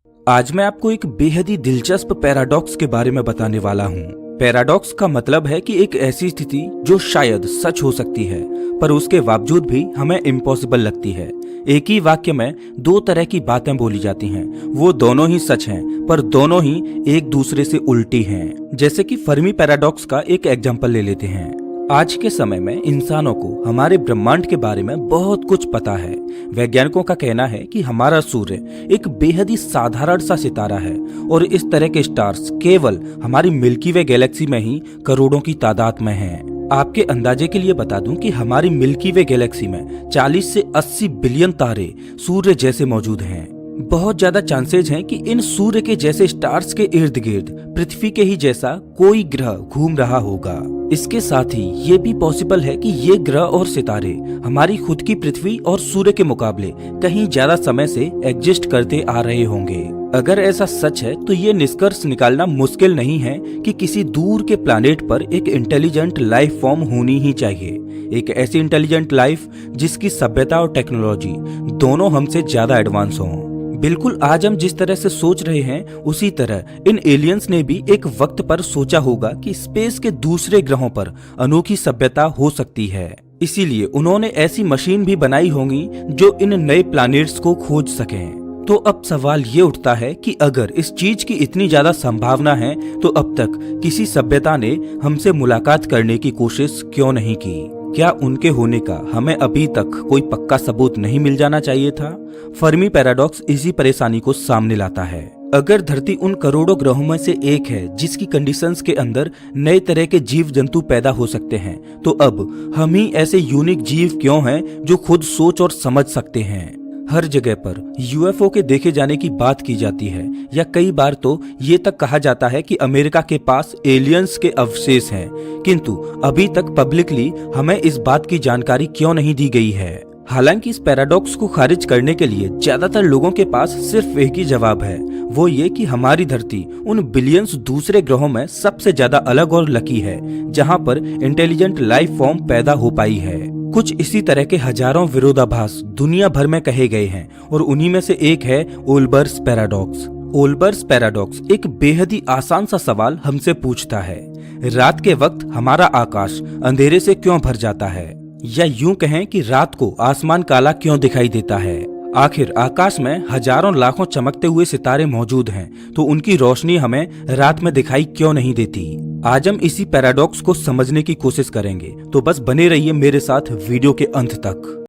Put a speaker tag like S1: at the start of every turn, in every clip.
S1: आज मैं आपको एक बेहद ही दिलचस्प पैराडॉक्स के बारे में बताने वाला हूँ। पैराडॉक्स का मतलब है कि एक ऐसी स्थिति जो शायद सच हो सकती है पर उसके बावजूद भी हमें इम्पॉसिबल लगती है। एक ही वाक्य में दो तरह की बातें बोली जाती हैं, वो दोनों ही सच हैं पर दोनों ही एक दूसरे से उल्टी हैं। जैसे कि फर्मी पैराडॉक्स का एक एग्जांपल ले लेते हैं। आज के समय में इंसानों को हमारे ब्रह्मांड के बारे में बहुत कुछ पता है। वैज्ञानिकों का कहना है कि हमारा सूर्य एक बेहद ही साधारण सा सितारा है और इस तरह के स्टार्स केवल हमारी मिल्की वे गैलेक्सी में ही करोड़ों की तादाद में हैं। आपके अंदाजे के लिए बता दूं कि हमारी मिल्की वे गैलेक्सी में 40 से 80 बिलियन तारे सूर्य जैसे मौजूद हैं। बहुत ज्यादा चांसेज हैं कि इन सूर्य के जैसे स्टार्स के इर्द गिर्द पृथ्वी के ही जैसा कोई ग्रह घूम रहा होगा। इसके साथ ही ये भी पॉसिबल है कि ये ग्रह और सितारे हमारी खुद की पृथ्वी और सूर्य के मुकाबले कहीं ज्यादा समय से एग्जिस्ट करते आ रहे होंगे। अगर ऐसा सच है तो ये निष्कर्ष निकालना मुश्किल नहीं है कि किसी दूर के प्लैनेट पर एक इंटेलिजेंट लाइफ फॉर्म होनी ही चाहिए। एक ऐसी इंटेलिजेंट लाइफ जिसकी सभ्यता और टेक्नोलॉजी दोनों हमसे ज्यादा एडवांस हों। बिल्कुल आज हम जिस तरह से सोच रहे हैं उसी तरह इन एलियंस ने भी एक वक्त पर सोचा होगा कि स्पेस के दूसरे ग्रहों पर अनोखी सभ्यता हो सकती है। इसीलिए उन्होंने ऐसी मशीन भी बनाई होंगी जो इन नए प्लैनेट्स को खोज सकें। तो अब सवाल ये उठता है कि अगर इस चीज की इतनी ज्यादा संभावना है तो अब तक किसी सभ्यता ने हमसे मुलाकात करने की कोशिश क्यों नहीं की? क्या उनके होने का हमें अभी तक कोई पक्का सबूत नहीं मिल जाना चाहिए था? फर्मी पैराडॉक्स इसी परेशानी को सामने लाता है। अगर धरती उन करोड़ों ग्रहों में से एक है जिसकी कंडीशंस के अंदर नए तरह के जीव जंतु पैदा हो सकते हैं, तो अब हम ही ऐसे यूनिक जीव क्यों हैं जो खुद सोच और समझ सकते हैं? हर जगह पर यूएफओ के देखे जाने की बात की जाती है या कई बार तो ये तक कहा जाता है कि अमेरिका के पास एलियंस के अवशेष हैं, किंतु अभी तक पब्लिकली हमें इस बात की जानकारी क्यों नहीं दी गई है? हालांकि इस पैराडॉक्स को खारिज करने के लिए ज्यादातर लोगों के पास सिर्फ एक ही जवाब है, वो ये कि हमारी धरती उन बिलियंस दूसरे ग्रहों में सबसे ज्यादा अलग और लकी है जहां पर इंटेलिजेंट लाइफ फॉर्म पैदा हो पाई है। कुछ इसी तरह के हजारों विरोधाभास दुनिया भर में कहे गए हैं और उन्हीं में से एक है ओल्बर्स पैराडॉक्स। ओल्बर्स पैराडॉक्स एक बेहद ही आसान सा सवाल हमसे पूछता है, रात के वक्त हमारा आकाश अंधेरे से क्यों भर जाता है? या यूं कहें कि रात को आसमान काला क्यों दिखाई देता है? आखिर आकाश में हजारों लाखों चमकते हुए सितारे मौजूद हैं, तो उनकी रोशनी हमें रात में दिखाई क्यों नहीं देती? आज हम इसी पैराडॉक्स को समझने की कोशिश करेंगे, तो बस बने रहिए मेरे साथ वीडियो के अंत तक।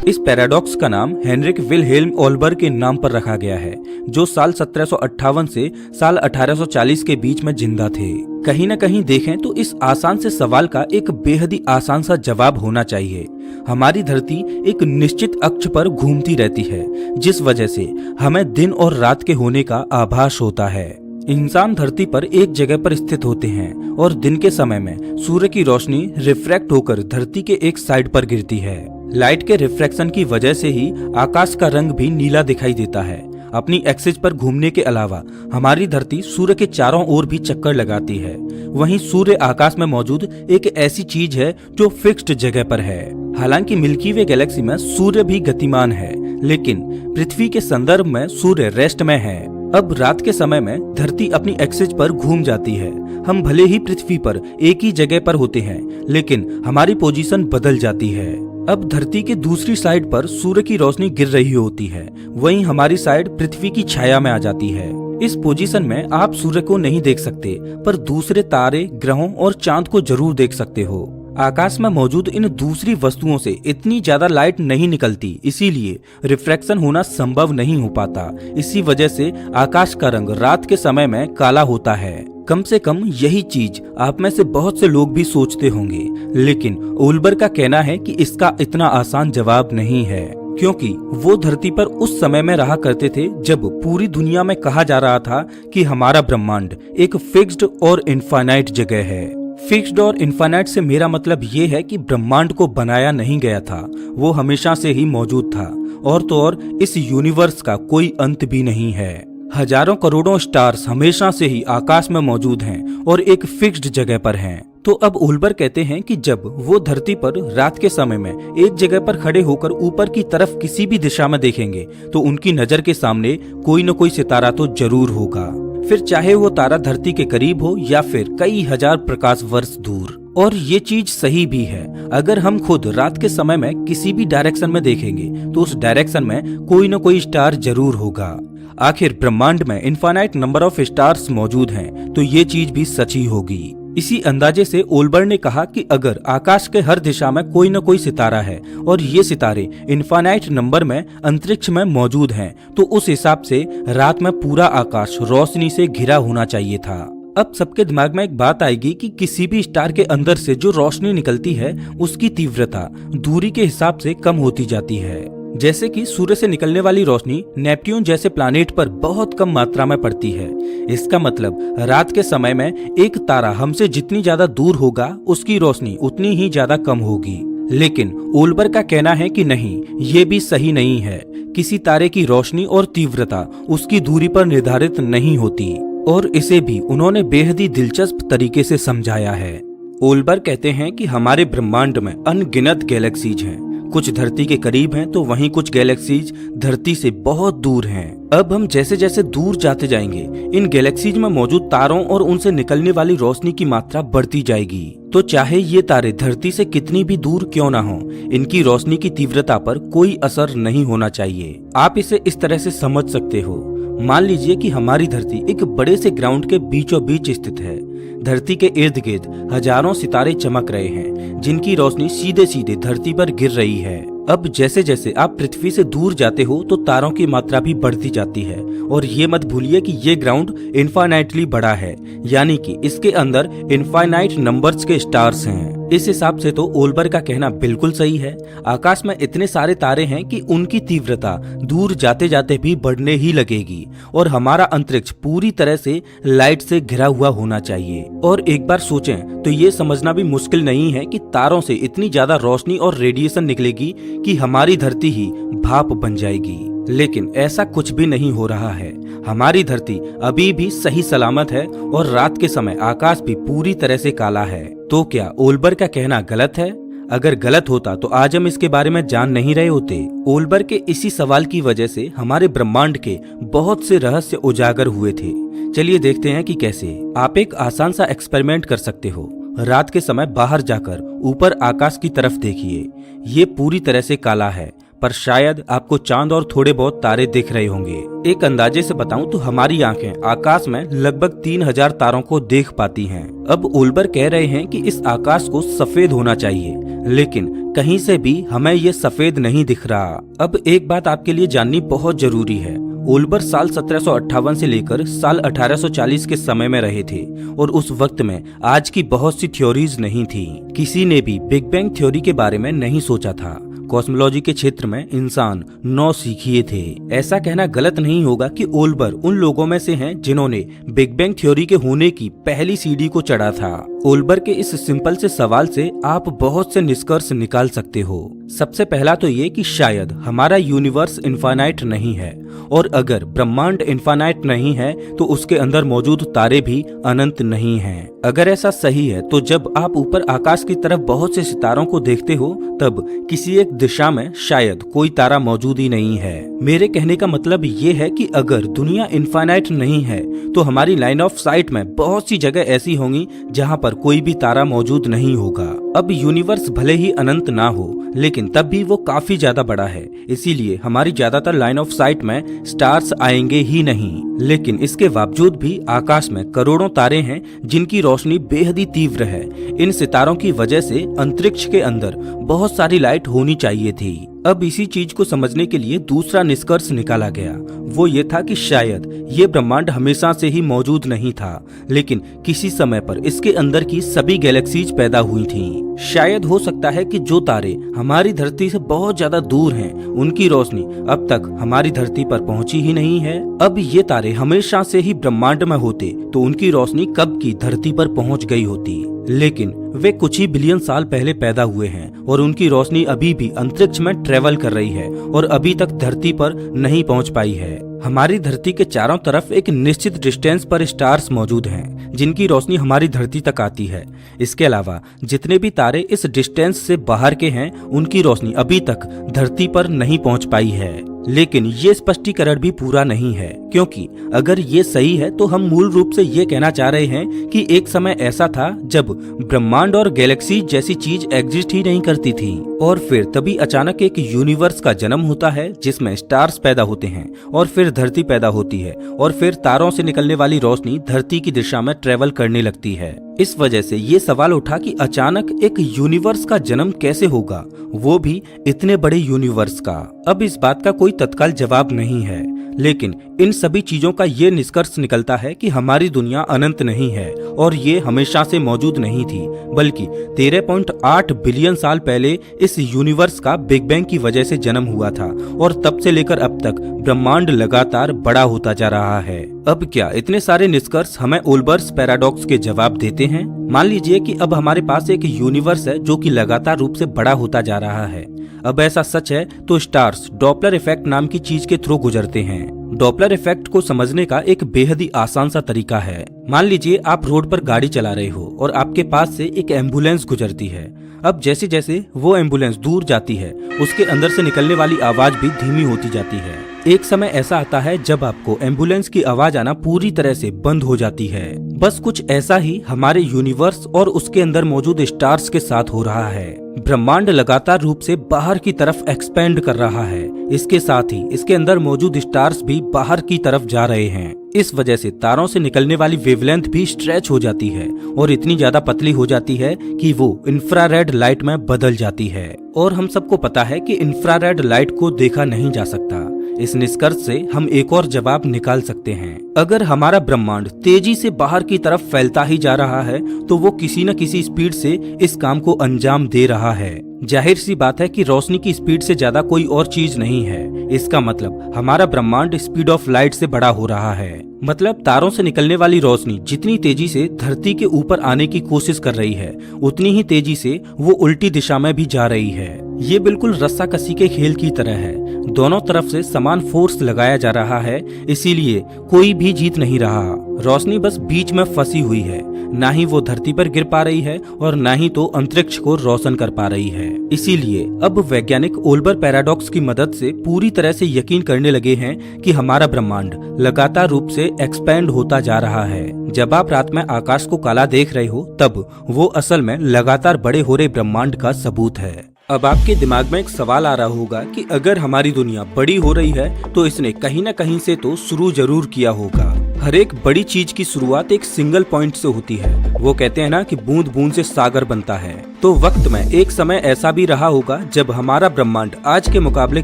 S1: इस पैराडॉक्स का नाम हेनरिक विलहेल्म ओल्बर के नाम पर रखा गया है, जो साल 1758 से साल 1840 के बीच में जिंदा थे। कहीं न कहीं देखें तो इस आसान से सवाल का एक बेहद ही आसान सा जवाब होना चाहिए। हमारी धरती एक निश्चित अक्ष पर घूमती रहती है, जिस वजह से हमें दिन और रात के होने का आभास होता है। इंसान धरती पर एक जगह पर स्थित होते हैं और दिन के समय में सूर्य की रोशनी रिफ्रैक्ट होकर धरती के एक साइड पर गिरती है। लाइट के रिफ्रैक्शन की वजह से ही आकाश का रंग भी नीला दिखाई देता है। अपनी एक्सिस पर घूमने के अलावा हमारी धरती सूर्य के चारों ओर भी चक्कर लगाती है। वहीं सूर्य आकाश में मौजूद एक ऐसी चीज है जो फिक्स्ड जगह पर है। हालांकि मिल्की वे गैलेक्सी में सूर्य भी गतिमान है, लेकिन पृथ्वी के संदर्भ में सूर्य रेस्ट में है। अब रात के समय में धरती अपनी एक्सिस पर घूम जाती है। हम भले ही पृथ्वी पर एक ही जगह पर होते हैं, लेकिन हमारी पोजीशन बदल जाती है। अब धरती के दूसरी साइड पर सूर्य की रोशनी गिर रही होती है, वहीं हमारी साइड पृथ्वी की छाया में आ जाती है। इस पोजीशन में आप सूर्य को नहीं देख सकते, पर दूसरे तारे, ग्रहों और चांद को जरूर देख सकते हो। आकाश में मौजूद इन दूसरी वस्तुओं से इतनी ज्यादा लाइट नहीं निकलती, इसीलिए रिफ्रैक्शन होना संभव नहीं हो पाता। इसी वजह से आकाश का रंग रात के समय में काला होता है। कम से कम यही चीज आप में से बहुत से लोग भी सोचते होंगे, लेकिन ओल्बर का कहना है कि इसका इतना आसान जवाब नहीं है, क्योंकि वो धरती पर उस समय में रहा करते थे जब पूरी दुनिया में कहा जा रहा था कि हमारा ब्रह्मांड एक फिक्स्ड और इनफाइनाइट जगह है। फिक्स्ड और इनफाइनाइट से मेरा मतलब ये है कि ब्रह्मांड को बनाया नहीं गया था, वो हमेशा से ही मौजूद था, और तो और इस यूनिवर्स का कोई अंत भी नहीं है। हजारों करोड़ों स्टार्स हमेशा से ही आकाश में मौजूद हैं और एक फिक्स्ड जगह पर हैं। तो अब ओल्बर कहते हैं कि जब वो धरती पर रात के समय में एक जगह पर खड़े होकर ऊपर की तरफ किसी भी दिशा में देखेंगे तो उनकी नजर के सामने कोई न कोई सितारा तो जरूर होगा, फिर चाहे वो तारा धरती के करीब हो या फिर कई हजार प्रकाश वर्ष दूर। और ये चीज सही भी है, अगर हम खुद रात के समय में किसी भी डायरेक्शन में देखेंगे तो उस डायरेक्शन में कोई न कोई स्टार जरूर होगा। आखिर ब्रह्मांड में इनफाइनाइट नंबर ऑफ स्टार्स मौजूद हैं, तो ये चीज भी सच ही होगी। इसी अंदाजे से ओल्बर ने कहा कि अगर आकाश के हर दिशा में कोई न कोई सितारा है और ये सितारे इनफाइनाइट नंबर में अंतरिक्ष में मौजूद हैं, तो उस हिसाब से रात में पूरा आकाश रोशनी से घिरा होना चाहिए था। अब सबके दिमाग में एक बात आएगी कि किसी भी स्टार के अंदर से जो रोशनी निकलती है उसकी तीव्रता दूरी के हिसाब से कम होती जाती है। जैसे कि सूर्य से निकलने वाली रोशनी नेपट्यून जैसे प्लानेट पर बहुत कम मात्रा में पड़ती है। इसका मतलब रात के समय में एक तारा हमसे जितनी ज्यादा दूर होगा उसकी रोशनी उतनी ही ज्यादा कम होगी। लेकिन ओल्बर का कहना है कि नहीं, ये भी सही नहीं है। किसी तारे की रोशनी और तीव्रता उसकी दूरी पर निर्धारित नहीं होती, और इसे भी उन्होंने बेहद ही दिलचस्प तरीके से समझाया है। ओल्बर कहते हैं कि हमारे ब्रह्मांड में अनगिनत गैलेक्सीज हैं। कुछ धरती के करीब हैं तो वहीं कुछ गैलेक्सीज धरती से बहुत दूर हैं। अब हम जैसे जैसे दूर जाते जाएंगे इन गैलेक्सीज में मौजूद तारों और उनसे निकलने वाली रोशनी की मात्रा बढ़ती जाएगी। तो चाहे ये तारे धरती से कितनी भी दूर क्यों ना हो, इनकी रोशनी की तीव्रता पर कोई असर नहीं होना चाहिए। आप इसे इस तरह से समझ सकते हो, मान लीजिए कि हमारी धरती एक बड़े से ग्राउंड के बीचों बीच स्थित है। धरती के इर्द गिर्द हजारों सितारे चमक रहे हैं जिनकी रोशनी सीधे सीधे धरती पर गिर रही है। अब जैसे जैसे आप पृथ्वी से दूर जाते हो तो तारों की मात्रा भी बढ़ती जाती है, और ये मत भूलिए कि ये ग्राउंड इनफाइनाइटली बड़ा है, यानी कि इसके अंदर इनफाइनाइट नंबर्स के स्टार्स हैं। इस हिसाब से तो ओल्बर का कहना बिल्कुल सही है। आकाश में इतने सारे तारे हैं कि उनकी तीव्रता दूर जाते जाते भी बढ़ने ही लगेगी, और हमारा अंतरिक्ष पूरी तरह से लाइट से घिरा हुआ होना चाहिए। और एक बार सोचें तो ये समझना भी मुश्किल नहीं है कि तारों से इतनी ज्यादा रोशनी और रेडिएशन निकलेगी कि हमारी धरती ही भाप बन जाएगी। लेकिन ऐसा कुछ भी नहीं हो रहा है। हमारी धरती अभी भी सही सलामत है और रात के समय आकाश भी पूरी तरह से काला है। तो क्या ओल्बर का कहना गलत है? अगर गलत होता तो आज हम इसके बारे में जान नहीं रहे होते। ओल्बर के इसी सवाल की वजह से हमारे ब्रह्मांड के बहुत से रहस्य उजागर हुए थे। चलिए देखते हैं कि कैसे। आप एक आसान सा एक्सपेरिमेंट कर सकते हो। रात के समय बाहर जाकर ऊपर आकाश की तरफ देखिए। ये पूरी तरह से काला है, पर शायद आपको चांद और थोड़े बहुत तारे दिख रहे होंगे। एक अंदाजे से बताऊं तो हमारी आंखें आकाश में लगभग 3000 तारों को देख पाती हैं। अब ओल्बर कह रहे हैं कि इस आकाश को सफेद होना चाहिए, लेकिन कहीं से भी हमें ये सफेद नहीं दिख रहा। अब एक बात आपके लिए जाननी बहुत जरूरी है। ओल्बर साल 1758 से लेकर साल 1840 के समय में रहे थे, और उस वक्त में आज की बहुत सी थ्योरीज नहीं थी। किसी ने भी बिग बैंग थ्योरी के बारे में नहीं सोचा था। कॉस्मोलॉजी के क्षेत्र में इंसान नौसिखिए थे। ऐसा कहना गलत नहीं होगा कि ओल्बर उन लोगों में से हैं जिन्होंने बिग बैंग थ्योरी के होने की पहली सीढ़ी को चढ़ा था। ओल्बर के इस सिंपल से सवाल से आप बहुत से निष्कर्ष निकाल सकते हो। सबसे पहला तो ये कि शायद हमारा यूनिवर्स इनफाइनाइट नहीं है, और अगर ब्रह्मांड इनफाइनाइट नहीं है तो उसके अंदर मौजूद तारे भी अनंत नहीं हैं। अगर ऐसा सही है तो जब आप ऊपर आकाश की तरफ बहुत से सितारों को देखते हो तब किसी एक दिशा में शायद कोई तारा मौजूद ही नहीं है। मेरे कहने का मतलब ये है कि अगर दुनिया इनफाइनाइट नहीं है तो हमारी लाइन ऑफ साइट में बहुत सी जगह ऐसी होंगी जहाँ पर कोई भी तारा मौजूद नहीं होगा। अब यूनिवर्स भले ही अनंत ना हो, लेकिन तब भी वो काफी ज्यादा बड़ा है, इसीलिए हमारी ज्यादातर लाइन ऑफ साइट में स्टार्स आएंगे ही नहीं। लेकिन इसके बावजूद भी आकाश में करोड़ों तारे हैं जिनकी रोशनी बेहद ही तीव्र है। इन सितारों की वजह से अंतरिक्ष के अंदर बहुत सारी लाइट होनी चाहिए थी। अब इसी चीज को समझने के लिए दूसरा निष्कर्ष निकाला गया। वो ये था कि शायद ये ब्रह्मांड हमेशा से ही मौजूद नहीं था, लेकिन किसी समय पर इसके अंदर की सभी गैलेक्सीज पैदा हुई थीं। शायद हो सकता है कि जो तारे हमारी धरती से बहुत ज्यादा दूर हैं, उनकी रोशनी अब तक हमारी धरती पर पहुंची ही नहीं है। अब ये तारे हमेशा से ही ब्रह्मांड में होते तो उनकी रोशनी कब की धरती पर पहुंच गई होती। लेकिन वे कुछ ही बिलियन साल पहले पैदा हुए हैं और उनकी रोशनी अभी भी अंतरिक्ष में ट्रेवल कर रही है और अभी तक धरती पर नहीं पहुंच पाई है। हमारी धरती के चारों तरफ एक निश्चित डिस्टेंस पर स्टार्स मौजूद हैं, जिनकी रोशनी हमारी धरती तक आती है। इसके अलावा जितने भी तारे इस डिस्टेंस से बाहर के हैं, उनकी रोशनी अभी तक धरती पर नहीं पहुंच पाई है। लेकिन ये स्पष्टीकरण भी पूरा नहीं है, क्योंकि अगर ये सही है तो हम मूल रूप से ये कहना चाह रहे हैं कि एक समय ऐसा था जब ब्रह्मांड और गैलेक्सी जैसी चीज एग्जिस्ट ही नहीं करती थी, और फिर तभी अचानक एक यूनिवर्स का जन्म होता है जिसमें स्टार्स पैदा होते हैं और फिर धरती पैदा होती है और फिर तारों से निकलने वाली रोशनी धरती की दिशा में ट्रेवल करने लगती है। इस वजह से ये सवाल उठा कि अचानक एक यूनिवर्स का जन्म कैसे होगा, वो भी इतने बड़े यूनिवर्स का। अब इस बात का कोई तत्काल जवाब नहीं है, लेकिन इन सभी चीजों का ये निष्कर्ष निकलता है कि हमारी दुनिया अनंत नहीं है और ये हमेशा से मौजूद नहीं थी, बल्कि 13.8 बिलियन साल पहले इस यूनिवर्स का बिग बैंग की वजह से जन्म हुआ था और तब से लेकर अब तक ब्रह्मांड लगातार बड़ा होता जा रहा है। अब क्या इतने सारे निष्कर्ष हमें ओल्बर्स पैराडॉक्स के जवाब देते हैं? मान लीजिए कि अब हमारे पास एक यूनिवर्स है जो कि लगातार रूप से बड़ा होता जा रहा है। अब ऐसा सच है तो स्टार्स डॉपलर इफेक्ट नाम की चीज के थ्रू गुजरते हैं। डॉपलर इफेक्ट को समझने का एक बेहद ही आसान सा तरीका है। मान लीजिए आप रोड पर गाड़ी चला रहे हो और आपके पास से एक एम्बुलेंस गुजरती है। अब जैसे जैसे वो एम्बुलेंस दूर जाती है, उसके अंदर से निकलने वाली आवाज भी धीमी होती जाती है। एक समय ऐसा आता है जब आपको एम्बुलेंस की आवाज आना पूरी तरह से बंद हो जाती है। बस कुछ ऐसा ही हमारे यूनिवर्स और उसके अंदर मौजूद स्टार्स के साथ हो रहा है। ब्रह्मांड लगातार रूप से बाहर की तरफ एक्सपेंड कर रहा है। इसके साथ ही इसके अंदर मौजूद स्टार्स भी बाहर की तरफ जा रहे हैं। इस वजह से तारों से निकलने वाली वेवलेंथ भी स्ट्रेच हो जाती है और इतनी ज्यादा पतली हो जाती है कि वो इंफ्रारेड लाइट में बदल जाती है। और हम सबको पता है कि इंफ्रारेड लाइट को देखा नहीं जा सकता। इस निष्कर्ष से हम एक और जवाब निकाल सकते हैं। अगर हमारा ब्रह्मांड तेजी से बाहर की तरफ फैलता ही जा रहा है तो वो किसी न किसी स्पीड से इस काम को अंजाम दे रहा है। जाहिर सी बात है कि रोशनी की स्पीड से ज्यादा कोई और चीज नहीं है। इसका मतलब हमारा ब्रह्मांड स्पीड ऑफ लाइट से बड़ा हो रहा है। मतलब तारों से निकलने वाली रोशनी जितनी तेजी से धरती के ऊपर आने की कोशिश कर रही है, उतनी ही तेजी से वो उल्टी दिशा में भी जा रही है। ये बिल्कुल रस्साकसी के खेल की तरह है। दोनों तरफ से समान फोर्स लगाया जा रहा है, इसीलिए कोई भी जीत नहीं रहा। रोशनी बस बीच में फंसी हुई है। ना ही वो धरती पर गिर पा रही है और ना ही तो अंतरिक्ष को रोशन कर पा रही है। इसीलिए अब वैज्ञानिक ओल्बर पैराडॉक्स की मदद से पूरी तरह से यकीन करने लगे हैं कि हमारा ब्रह्मांड लगातार रूप से एक्सपेंड होता जा रहा है। जब आप रात में आकाश को काला देख रहे हो, तब वो असल में लगातार बड़े हो रहे ब्रह्मांड का सबूत है। अब आपके दिमाग में एक सवाल आ रहा होगा कि अगर हमारी दुनिया बड़ी हो रही है तो इसने कहीं न कहीं से तो शुरू जरूर किया होगा। हर एक बड़ी चीज की शुरुआत एक सिंगल पॉइंट से होती है। वो कहते हैं ना कि बूंद बूंद से सागर बनता है। तो वक्त में एक समय ऐसा भी रहा होगा जब हमारा ब्रह्मांड आज के मुकाबले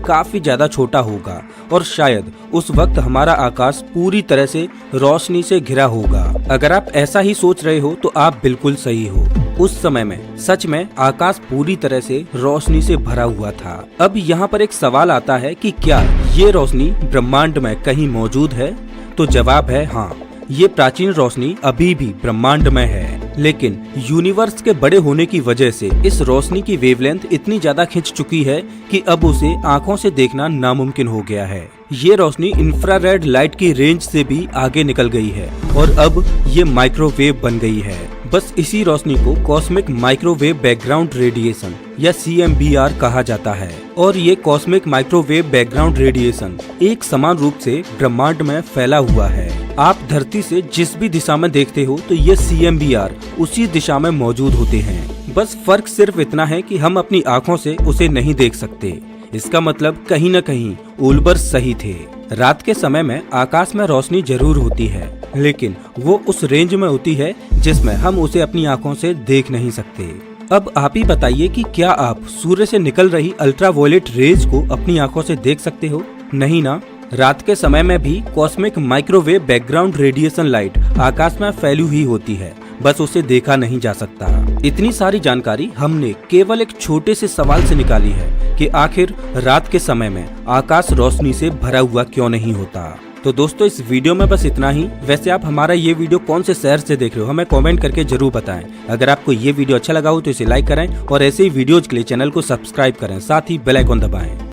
S1: काफी ज्यादा छोटा होगा और शायद उस वक्त हमारा आकाश पूरी तरह से रोशनी से घिरा होगा। अगर आप ऐसा ही सोच रहे हो तो आप बिल्कुल सही हो। उस समय में सच में आकाश पूरी तरह से रोशनी से भरा हुआ था। अब यहाँ पर एक सवाल आता है कि क्या ये रोशनी ब्रह्मांड में कहीं मौजूद है? तो जवाब है हाँ, ये प्राचीन रोशनी अभी भी ब्रह्मांड में है, लेकिन यूनिवर्स के बड़े होने की वजह से इस रोशनी की वेवलेंथ इतनी ज्यादा खिंच चुकी है कि अब उसे आंखों से देखना नामुमकिन हो गया है। ये रोशनी इंफ्रारेड लाइट की रेंज से भी आगे निकल गई है और अब ये माइक्रोवेव बन गई है। बस इसी रोशनी को कॉस्मिक माइक्रोवेव बैकग्राउंड रेडिएशन या CMBR कहा जाता है। और ये कॉस्मिक माइक्रोवेव बैकग्राउंड रेडिएशन एक समान रूप से ब्रह्मांड में फैला हुआ है। आप धरती से जिस भी दिशा में देखते हो तो ये CMBR उसी दिशा में मौजूद होते हैं। बस फर्क सिर्फ इतना है कि हम अपनी आंखों से उसे नहीं देख सकते। इसका मतलब कहीं न कहीं ओल्बर सही थे। रात के समय में आकाश में रोशनी जरूर होती है, लेकिन वो उस रेंज में होती है जिसमें हम उसे अपनी आंखों से देख नहीं सकते। अब आप ही बताइए कि क्या आप सूर्य से निकल रही अल्ट्रावायलेट रेज को अपनी आंखों से देख सकते हो? नहीं ना। रात के समय में भी cosmic microwave background radiation light आकाश में फैली हुई होती है, बस उसे देखा नहीं जा सकता। इतनी सारी जानकारी हमने केवल एक छोटे से सवाल से निकाली है कि आखिर रात के समय में आकाश रोशनी से भरा हुआ क्यों नहीं होता। तो दोस्तों इस वीडियो में बस इतना ही। वैसे आप हमारा ये वीडियो कौन से शहर से देख रहे हो हमें कमेंट करके जरूर बताएं। अगर आपको ये वीडियो अच्छा लगा हो तो इसे लाइक करें और ऐसे ही वीडियोज के लिए चैनल को सब्सक्राइब करें, साथ ही बेल आइकन दबाएं।